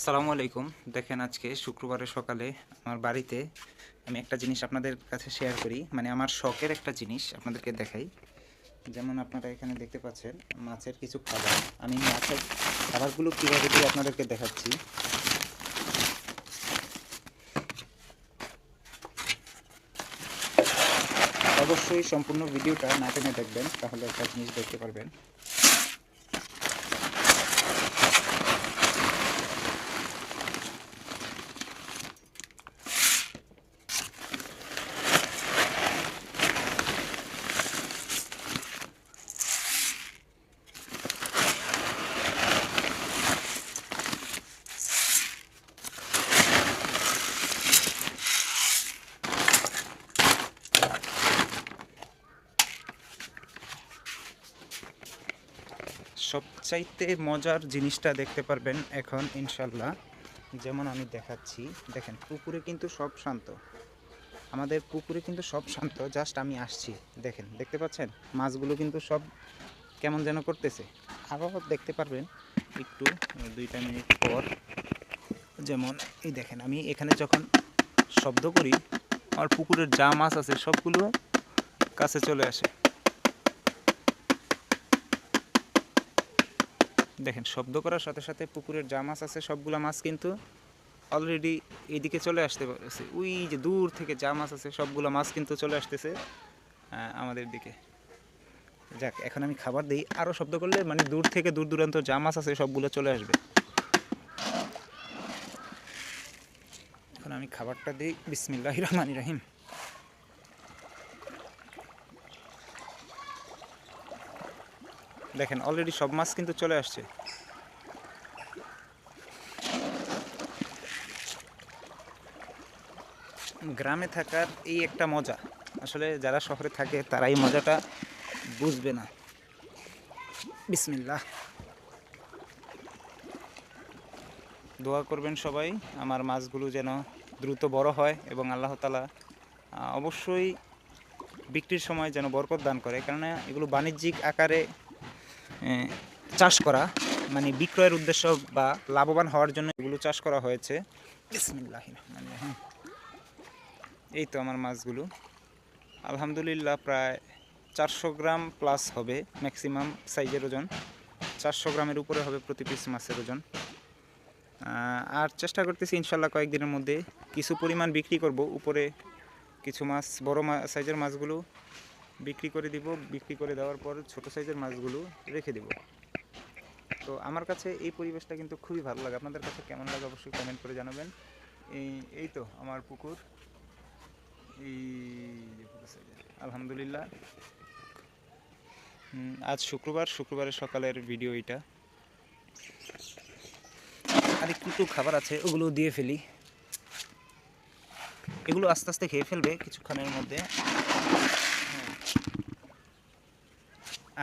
আসসালামু আলাইকুম। দেখেন আজকে শুক্রবারের সকালে আমার বাড়িতে আমি একটা জিনিস আপনাদের কাছে শেয়ার করি, মানে আমার শখের একটা জিনিস আপনাদেরকে দেখাই। যেমন আপনারা এখানে দেখতে পাচ্ছেন মাছের কিছু খাবার। আমি মাছের খাবারগুলো কীভাবে দিই আপনাদেরকে দেখাচ্ছি। অবশ্যই সম্পূর্ণ ভিডিওটা না টেনে দেখবেন, তাহলে একটা জিনিস দেখতে পারবেন। সবচাইতে মজার জিনিসটা দেখতে পারবেন এখন ইনশাল্লাহ। যেমন আমি দেখাচ্ছি, দেখেন পুকুরে কিন্তু সব শান্ত, আমাদের পুকুরে কিন্তু সব শান্ত। জাস্ট আমি আসছি, দেখেন দেখতে পাচ্ছেন মাছগুলো কিন্তু সব কেমন যেন করতেছে। আরও দেখতে পারবেন একটু 2টা মিনিট পর। যেমন এই দেখেন আমি এখানে যখন শব্দ করি, আমার পুকুরের যা মাছ আছে সবগুলো কাছে চলে আসে। দেখেন শব্দ করার সাথে সাথে পুকুরের যা মাছ আছে সবগুলো মাছ কিন্তু অলরেডি এইদিকে চলে আসতে পারছে। ওই যে দূর থেকে যা মাছ আছে সবগুলো মাছ কিন্তু চলে আসতেছে আমাদের দিকে। যাক, এখন আমি খাবার দিই, আরও শব্দ করলে মানে দূর থেকে দূর দূরান্ত যা মাছ আছে সবগুলো চলে আসবে। এখন আমি খাবারটা দিই। বিসমিল্লাহির রহমানির রহিম। দেখেন অলরেডি সব মাছ কিন্তু চলে আসছে। গ্রামে থাকার এই একটা মজা, আসলে যারা শহরে থাকে তারা এই মজাটা বুঝবে না। বিসমিল্লাহ। দোয়া করবেন সবাই আমার মাছগুলো যেন দ্রুত বড় হয় এবং আল্লাহ তাআলা অবশ্যই বিক্রির সময় যেন বরকত দান করে, কেননা এগুলো বাণিজ্যিক আকারে চাষ করা, মানে বিক্রয়ের উদ্দেশ্য বা লাভবান হওয়ার জন্য এগুলো চাষ করা হয়েছে। বিসমিল্লাহির রহমানির রহিম। এই তো আমার মাছগুলো আলহামদুলিল্লাহ প্রায় 400 গ্রাম প্লাস হবে ম্যাক্সিমাম সাইজের ওজন। 400 গ্রামের উপরে হবে প্রতি পিস মাছের ওজন। আর চেষ্টা করতেছি ইনশাল্লাহ কয়েকদিনের মধ্যে কিছু পরিমাণ বিক্রি করব। উপরে কিছু মাছ বড় সাইজের মাছগুলো বিক্রি করে দিব, বিক্রি করে দেওয়ার পর ছোট সাইজের মাছগুলো রেখে দেব। তো আমার কাছে এই পরিবেশটা কিন্তু খুবই ভালো লাগে। আপনাদের কাছে কেমন লাগে অবশ্যই কমেন্ট করে জানাবেন। এই তো আমার পুকুর, এই আলহামদুলিল্লাহ। আজ শুক্রবারের সকালের ভিডিও এটা। আর একটু খাবার আছে, ওগুলো দিয়ে ফেলি। এগুলো আস্তে আস্তে খেয়ে ফেলবে কিছুক্ষণের মধ্যে।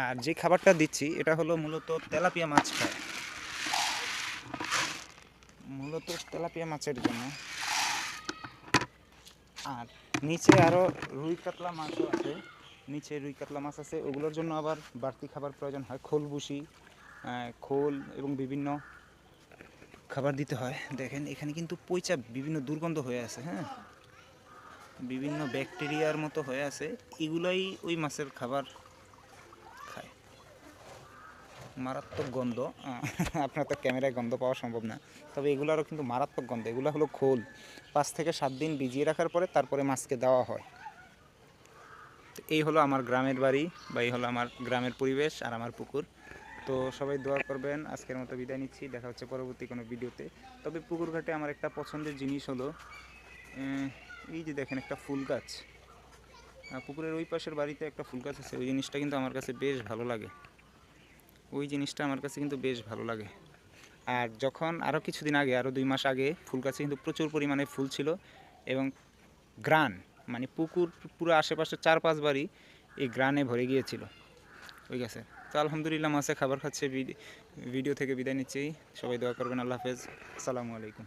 আর যে খাবারটা দিচ্ছি এটা হলো মূলত তেলাপিয়া মাছ খায়, মূলত তেলাপিয়া মাছের জন্য। আর নিচে আরও রুই কাতলা মাছও আছে, নিচে রুই কাতলা মাছ আছে, ওগুলোর জন্য আবার বাড়তি খাবার প্রয়োজন হয়। খোল ভুসি, খোল এবং বিভিন্ন খাবার দিতে হয়। দেখেন এখানে কিন্তু পইচা বিভিন্ন দুর্গন্ধ হয়ে আছে, হ্যাঁ, বিভিন্ন ব্যাকটেরিয়ার মতো হয়ে আছে। এগুলাই ওই মাছের খাবার খায়। মারাত্মক গন্ধ। আপনার তো ক্যামেরায় গন্ধ পাওয়া সম্ভব না, তবে এগুলোরও কিন্তু মারাত্মক গন্ধ। এগুলো হলো খোল, 5 থেকে 7 দিন ভিজিয়ে রাখার পরে তারপরে মাছকে দেওয়া হয়। এই হলো আমার গ্রামের বাড়ি, বা এই হলো আমার গ্রামের পরিবেশ আর আমার পুকুর। তো সবাই দোয়া করবেন। আজকের মতো বিদায় নিচ্ছি, দেখা হচ্ছে পরবর্তী কোনো ভিডিওতে। তবে পুকুর ঘাটে আমার একটা পছন্দের জিনিস হলো এই যে দেখেন একটা ফুল গাছ। পুকুরের ওই পাশের বাড়িতে একটা ফুল গাছ আছে, ওই জিনিসটা কিন্তু আমার কাছে বেশ ভালো লাগে। ওই জিনিসটা আমার কাছে কিন্তু বেশ ভালো লাগে। আর যখন আরও কিছুদিন আগে, আরও 2 মাস আগে ফুল গাছে কিন্তু প্রচুর পরিমাণে ফুল ছিল এবং গ্রান, মানে পুকুর পুরো আশেপাশে 4-5 বাড়ি এই গ্রানে ভরে গিয়েছিল ওই গাছে। তো আলহামদুলিল্লাহ মাছে খাবার খাচ্ছে। ভিডিও থেকে বিদায় নিচ্ছি, সবাই দোয়া করবেন। আল্লাহ হাফেজ, আসসালামু আলাইকুম।